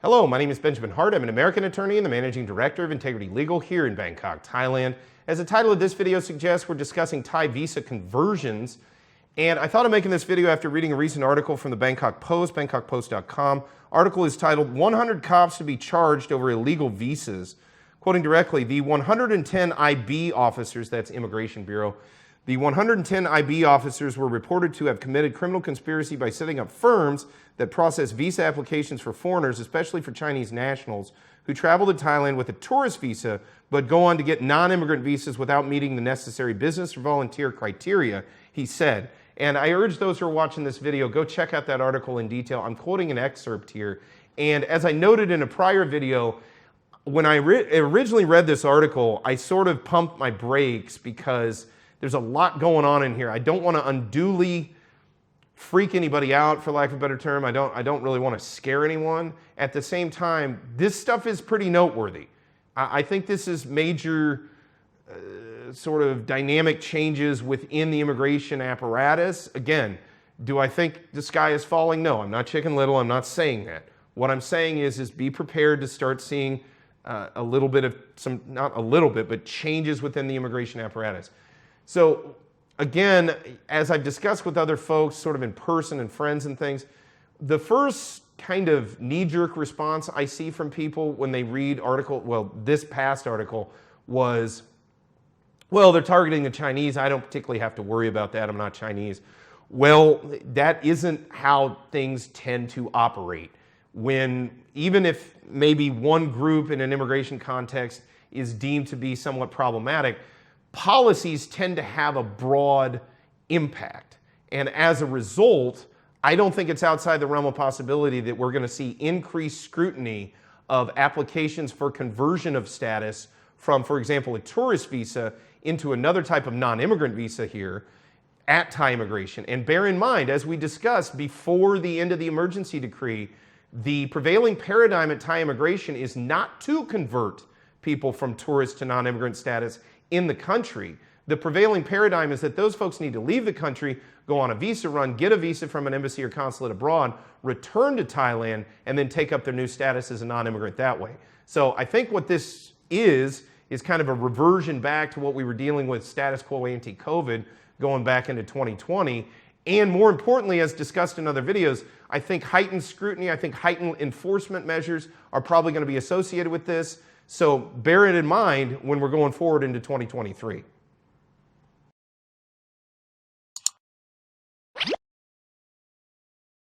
Hello, my name is Benjamin Hart. I'm an American attorney and the Managing Director of Integrity Legal here in Bangkok, Thailand. As the title of this video suggests, we're discussing Thai visa conversions. And I thought of making this video after reading a recent article from the Bangkok Post, bangkokpost.com. Article is titled, 100 Cops to be Charged Over Illegal Visas. Quoting directly, the 110 IB officers, that's Immigration Bureau, the 110 IB officers were reported to have committed criminal conspiracy by setting up firms that process visa applications for foreigners, especially for Chinese nationals, who travel to Thailand with a tourist visa but go on to get non-immigrant visas without meeting the necessary business or volunteer criteria, he said. And I urge those who are watching this video, go check out that article in detail. I'm quoting an excerpt here. And as I noted in a prior video, when I originally read this article, I sort of pumped my brakes because there's a lot going on in here. I don't want to unduly freak anybody out, for lack of a better term. I don't really want to scare anyone. At the same time, this stuff is pretty noteworthy. I think this is major sort of dynamic changes within the immigration apparatus. Again, do I think the sky is falling? No, I'm not Chicken Little. I'm not saying that. What I'm saying is be prepared to start seeing a little bit of not a little bit, but changes within the immigration apparatus. So again, as I've discussed with other folks sort of in person and friends and things, the first kind of knee-jerk response I see from people when they read this past article was, well, they're targeting the Chinese. I don't particularly have to worry about that. I'm not Chinese. Well, that isn't how things tend to operate. Even if maybe one group in an immigration context is deemed to be somewhat problematic, policies tend to have a broad impact. And as a result, I don't think it's outside the realm of possibility that we're going to see increased scrutiny of applications for conversion of status from, for example, a tourist visa into another type of non-immigrant visa here at Thai immigration. And bear in mind, as we discussed before the end of the emergency decree, the prevailing paradigm at Thai immigration is not to convert people from tourist to non-immigrant status in the country. The prevailing paradigm is that those folks need to leave the country, go on a visa run, get a visa from an embassy or consulate abroad, return to Thailand, and then take up their new status as a non-immigrant that way. So I think what this is kind of a reversion back to what we were dealing with status quo ante COVID going back into 2020. And more importantly, as discussed in other videos, I think heightened scrutiny, I think heightened enforcement measures are probably going to be associated with this. So bear it in mind when we're going forward into 2023.